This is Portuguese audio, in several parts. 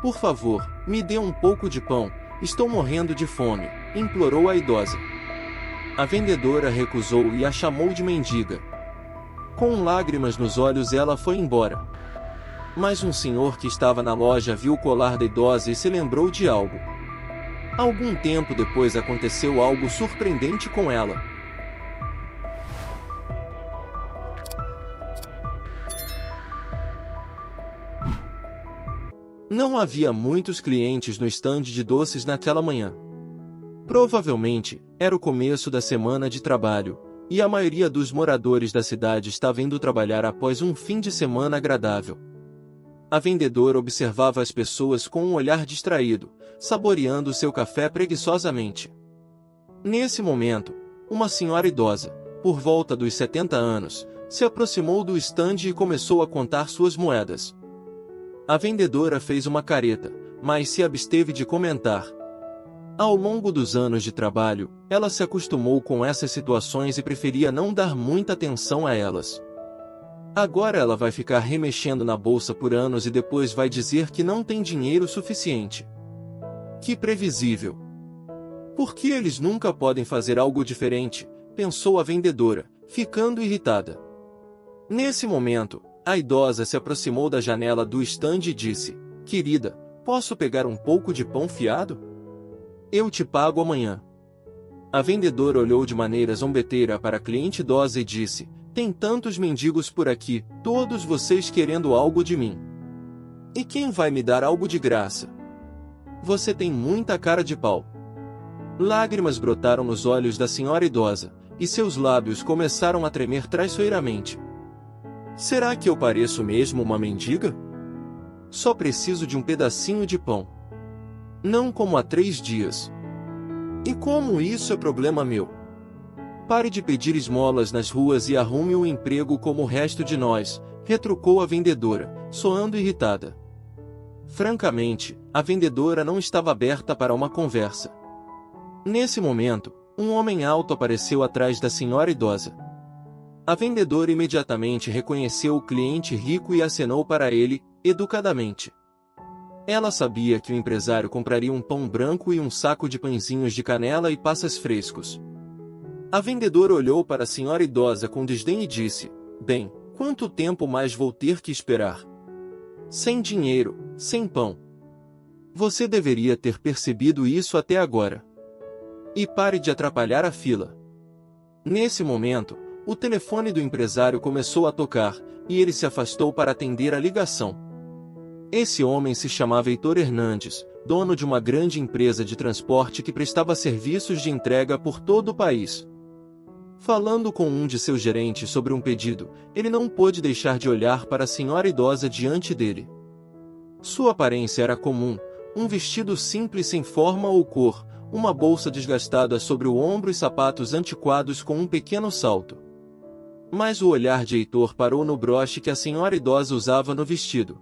Por favor, me dê um pouco de pão, estou morrendo de fome, implorou a idosa. A vendedora recusou e a chamou de mendiga. Com lágrimas nos olhos ela foi embora. Mas um senhor que estava na loja viu o colar da idosa e se lembrou de algo. Algum tempo depois aconteceu algo surpreendente com ela. Não havia muitos clientes no estande de doces naquela manhã. Provavelmente, era o começo da semana de trabalho, e a maioria dos moradores da cidade estava indo trabalhar após um fim de semana agradável. A vendedora observava as pessoas com um olhar distraído, saboreando seu café preguiçosamente. Nesse momento, uma senhora idosa, por volta dos 70 anos, se aproximou do estande e começou a contar suas moedas. A vendedora fez uma careta, mas se absteve de comentar. Ao longo dos anos de trabalho, ela se acostumou com essas situações e preferia não dar muita atenção a elas. Agora ela vai ficar remexendo na bolsa por anos e depois vai dizer que não tem dinheiro suficiente. Que previsível! Por que eles nunca podem fazer algo diferente? Pensou a vendedora, ficando irritada. Nesse momento, a idosa se aproximou da janela do estande e disse: "Querida, posso pegar um pouco de pão fiado? Eu te pago amanhã." A vendedora olhou de maneira zombeteira para a cliente idosa e disse: "Tem tantos mendigos por aqui, todos vocês querendo algo de mim. E quem vai me dar algo de graça? Você tem muita cara de pau." Lágrimas brotaram nos olhos da senhora idosa, e seus lábios começaram a tremer traiçoeiramente. Será que eu pareço mesmo uma mendiga? Só preciso de um pedacinho de pão. Não como há 3 dias. E como isso é problema meu? Pare de pedir esmolas nas ruas e arrume um emprego como o resto de nós, retrucou a vendedora, soando irritada. Francamente, a vendedora não estava aberta para uma conversa. Nesse momento, um homem alto apareceu atrás da senhora idosa. A vendedora imediatamente reconheceu o cliente rico e acenou para ele, educadamente. Ela sabia que o empresário compraria um pão branco e um saco de pãezinhos de canela e passas frescos. A vendedora olhou para a senhora idosa com desdém e disse: "Bem, quanto tempo mais vou ter que esperar? Sem dinheiro, sem pão. Você deveria ter percebido isso até agora. E pare de atrapalhar a fila." Nesse momento, o telefone do empresário começou a tocar, e ele se afastou para atender a ligação. Esse homem se chamava Heitor Hernandes, dono de uma grande empresa de transporte que prestava serviços de entrega por todo o país. Falando com um de seus gerentes sobre um pedido, ele não pôde deixar de olhar para a senhora idosa diante dele. Sua aparência era comum, um vestido simples sem forma ou cor, uma bolsa desgastada sobre o ombro e sapatos antiquados com um pequeno salto. Mas o olhar de Heitor parou no broche que a senhora idosa usava no vestido.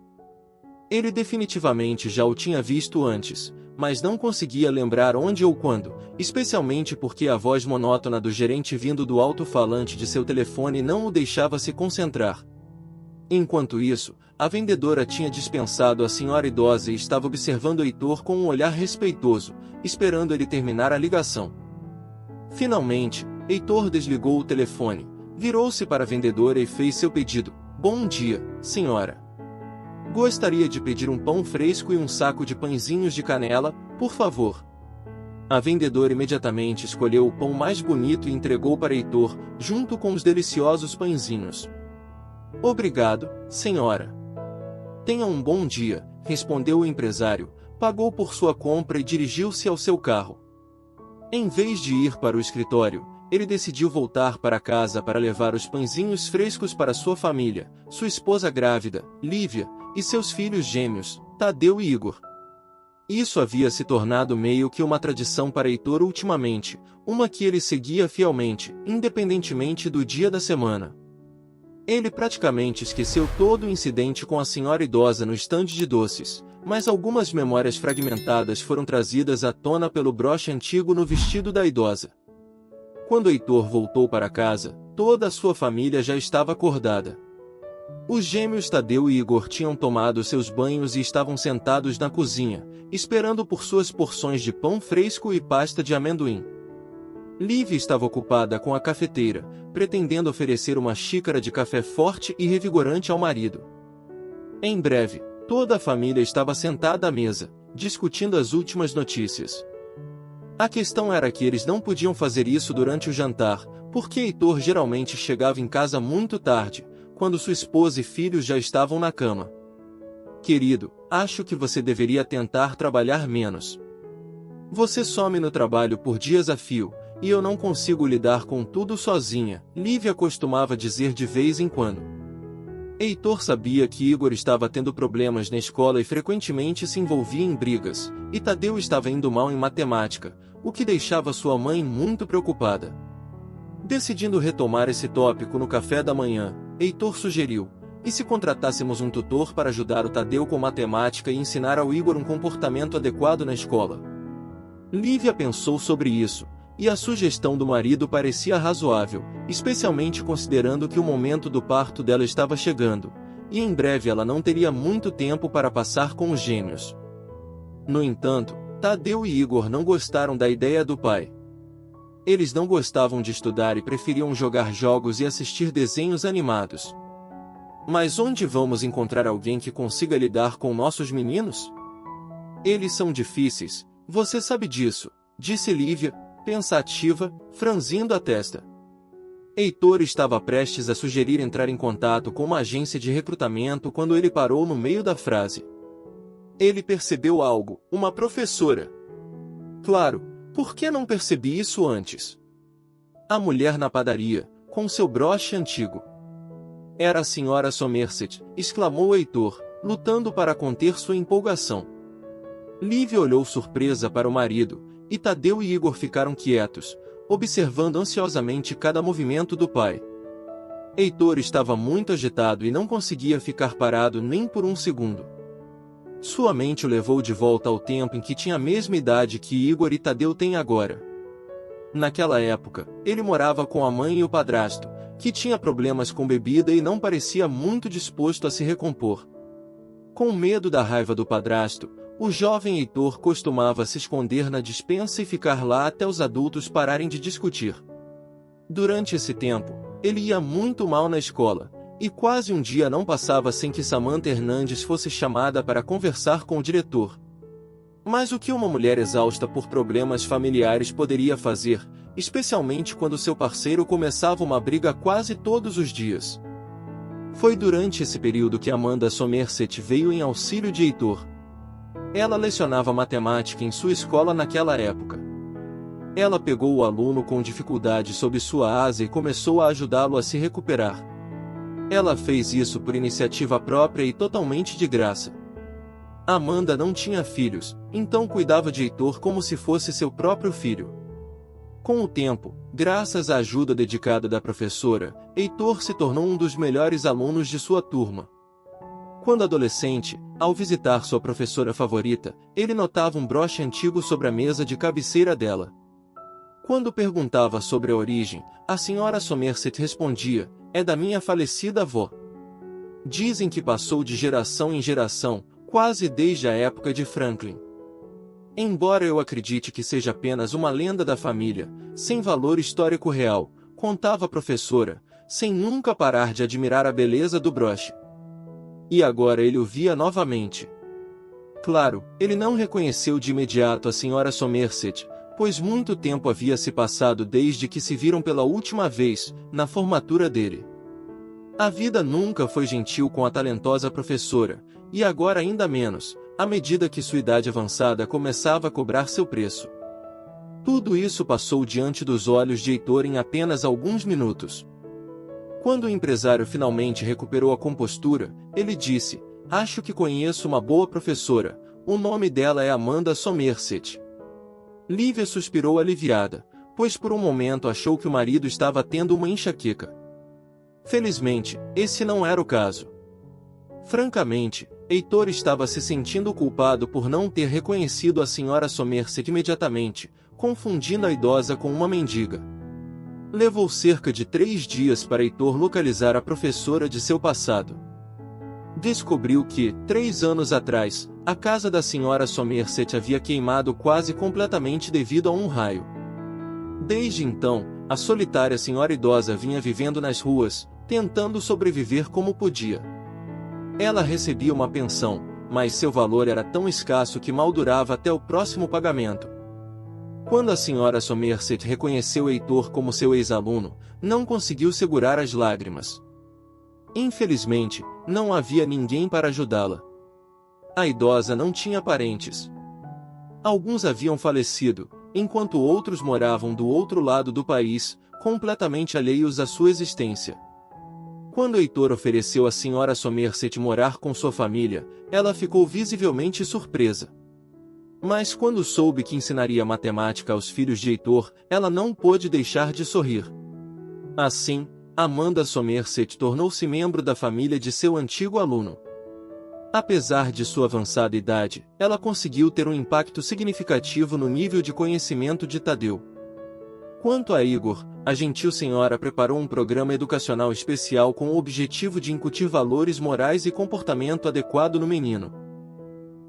Ele definitivamente já o tinha visto antes, mas não conseguia lembrar onde ou quando, especialmente porque a voz monótona do gerente vindo do alto-falante de seu telefone não o deixava se concentrar. Enquanto isso, a vendedora tinha dispensado a senhora idosa e estava observando Heitor com um olhar respeitoso, esperando ele terminar a ligação. Finalmente, Heitor desligou o telefone, virou-se para a vendedora e fez seu pedido: "Bom dia, senhora. Gostaria de pedir um pão fresco e um saco de pãezinhos de canela, por favor." A vendedora imediatamente escolheu o pão mais bonito e entregou para Heitor, junto com os deliciosos pãezinhos. "Obrigado, senhora." "Tenha um bom dia", respondeu o empresário, pagou por sua compra e dirigiu-se ao seu carro. Em vez de ir para o escritório, ele decidiu voltar para casa para levar os pãezinhos frescos para sua família, sua esposa grávida, Lívia, e seus filhos gêmeos, Tadeu e Igor. Isso havia se tornado meio que uma tradição para Heitor ultimamente, uma que ele seguia fielmente, independentemente do dia da semana. Ele praticamente esqueceu todo o incidente com a senhora idosa no estande de doces, mas algumas memórias fragmentadas foram trazidas à tona pelo broche antigo no vestido da idosa. Quando Heitor voltou para casa, toda a sua família já estava acordada. Os gêmeos Tadeu e Igor tinham tomado seus banhos e estavam sentados na cozinha, esperando por suas porções de pão fresco e pasta de amendoim. Lívia estava ocupada com a cafeteira, pretendendo oferecer uma xícara de café forte e revigorante ao marido. Em breve, toda a família estava sentada à mesa, discutindo as últimas notícias. A questão era que eles não podiam fazer isso durante o jantar, porque Heitor geralmente chegava em casa muito tarde, quando sua esposa e filhos já estavam na cama. Querido, acho que você deveria tentar trabalhar menos. Você some no trabalho por dias a fio, e eu não consigo lidar com tudo sozinha, Lívia costumava dizer de vez em quando. Heitor sabia que Igor estava tendo problemas na escola e frequentemente se envolvia em brigas, e Tadeu estava indo mal em matemática, o que deixava sua mãe muito preocupada. Decidindo retomar esse tópico no café da manhã, Heitor sugeriu: e se contratássemos um tutor para ajudar o Tadeu com matemática e ensinar ao Igor um comportamento adequado na escola? Lívia pensou sobre isso, e a sugestão do marido parecia razoável, especialmente considerando que o momento do parto dela estava chegando, e em breve ela não teria muito tempo para passar com os gêmeos. No entanto, Tadeu e Igor não gostaram da ideia do pai. Eles não gostavam de estudar e preferiam jogar jogos e assistir desenhos animados. Mas onde vamos encontrar alguém que consiga lidar com nossos meninos? Eles são difíceis, você sabe disso, disse Lívia, pensativa, franzindo a testa. Heitor estava prestes a sugerir entrar em contato com uma agência de recrutamento quando ele parou no meio da frase. Ele percebeu algo, uma professora. Claro, por que não percebi isso antes? A mulher na padaria, com seu broche antigo. Era a senhora Somerset, exclamou Heitor, lutando para conter sua empolgação. Lívia olhou surpresa para o marido, e Tadeu e Igor ficaram quietos, observando ansiosamente cada movimento do pai. Heitor estava muito agitado e não conseguia ficar parado nem por um segundo. Sua mente o levou de volta ao tempo em que tinha a mesma idade que Igor e Tadeu têm agora. Naquela época, ele morava com a mãe e o padrasto, que tinha problemas com bebida e não parecia muito disposto a se recompor. Com medo da raiva do padrasto, o jovem Heitor costumava se esconder na despensa e ficar lá até os adultos pararem de discutir. Durante esse tempo, ele ia muito mal na escola, e quase um dia não passava sem que Samantha Hernandes fosse chamada para conversar com o diretor. Mas o que uma mulher exausta por problemas familiares poderia fazer, especialmente quando seu parceiro começava uma briga quase todos os dias? Foi durante esse período que Amanda Somerset veio em auxílio de Heitor. Ela lecionava matemática em sua escola naquela época. Ela pegou o aluno com dificuldade sob sua asa e começou a ajudá-lo a se recuperar. Ela fez isso por iniciativa própria e totalmente de graça. Amanda não tinha filhos, então cuidava de Heitor como se fosse seu próprio filho. Com o tempo, graças à ajuda dedicada da professora, Heitor se tornou um dos melhores alunos de sua turma. Quando adolescente, ao visitar sua professora favorita, ele notava um broche antigo sobre a mesa de cabeceira dela. Quando perguntava sobre a origem, a senhora Somerset respondia: "É da minha falecida avó." Dizem que passou de geração em geração, quase desde a época de Franklin. Embora eu acredite que seja apenas uma lenda da família, sem valor histórico real, contava a professora, sem nunca parar de admirar a beleza do broche. E agora ele o via novamente. Claro, ele não reconheceu de imediato a senhora Somerset, pois muito tempo havia se passado desde que se viram pela última vez, na formatura dele. A vida nunca foi gentil com a talentosa professora, e agora ainda menos, à medida que sua idade avançada começava a cobrar seu preço. Tudo isso passou diante dos olhos de Heitor em apenas alguns minutos. Quando o empresário finalmente recuperou a compostura, ele disse: "Acho que conheço uma boa professora, o nome dela é Amanda Somerset." Lívia suspirou aliviada, pois por um momento achou que o marido estava tendo uma enxaqueca. Felizmente, esse não era o caso. Francamente, Heitor estava se sentindo culpado por não ter reconhecido a senhora Somerset imediatamente, confundindo a idosa com uma mendiga. Levou cerca de 3 dias para Heitor localizar a professora de seu passado. Descobriu que, 3 anos atrás, a casa da senhora Somerset havia queimado quase completamente devido a um raio. Desde então, a solitária senhora idosa vinha vivendo nas ruas, tentando sobreviver como podia. Ela recebia uma pensão, mas seu valor era tão escasso que mal durava até o próximo pagamento. Quando a senhora Somerset reconheceu Heitor como seu ex-aluno, não conseguiu segurar as lágrimas. Infelizmente, não havia ninguém para ajudá-la. A idosa não tinha parentes. Alguns haviam falecido, enquanto outros moravam do outro lado do país, completamente alheios à sua existência. Quando Heitor ofereceu à senhora Somerset morar com sua família, ela ficou visivelmente surpresa. Mas quando soube que ensinaria matemática aos filhos de Heitor, ela não pôde deixar de sorrir. Assim, Amanda Somerset tornou-se membro da família de seu antigo aluno. Apesar de sua avançada idade, ela conseguiu ter um impacto significativo no nível de conhecimento de Tadeu. Quanto a Igor, a gentil senhora preparou um programa educacional especial com o objetivo de incutir valores morais e comportamento adequado no menino.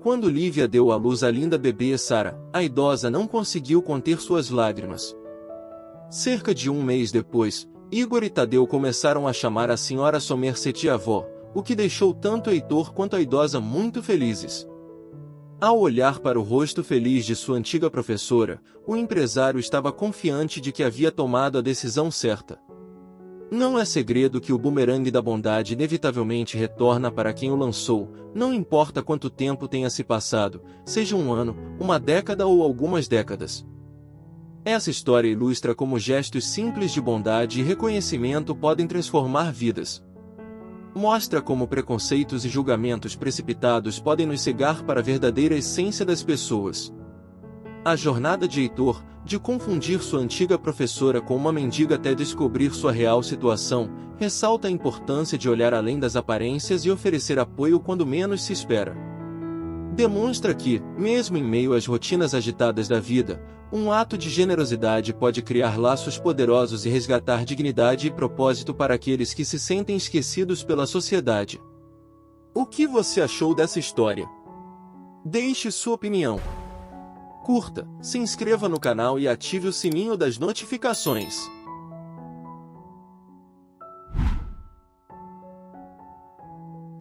Quando Lívia deu à luz a linda bebê Sara, a idosa não conseguiu conter suas lágrimas. Cerca de 1 mês depois, Igor e Tadeu começaram a chamar a senhora Somerset de avó, o que deixou tanto Heitor quanto a idosa muito felizes. Ao olhar para o rosto feliz de sua antiga professora, o empresário estava confiante de que havia tomado a decisão certa. Não é segredo que o bumerangue da bondade inevitavelmente retorna para quem o lançou, não importa quanto tempo tenha se passado, seja 1 ano, 1 década ou algumas décadas. Essa história ilustra como gestos simples de bondade e reconhecimento podem transformar vidas. Mostra como preconceitos e julgamentos precipitados podem nos cegar para a verdadeira essência das pessoas. A jornada de Heitor, de confundir sua antiga professora com uma mendiga até descobrir sua real situação, ressalta a importância de olhar além das aparências e oferecer apoio quando menos se espera. Demonstra que, mesmo em meio às rotinas agitadas da vida, um ato de generosidade pode criar laços poderosos e resgatar dignidade e propósito para aqueles que se sentem esquecidos pela sociedade. O que você achou dessa história? Deixe sua opinião. Curta, se inscreva no canal e ative o sininho das notificações.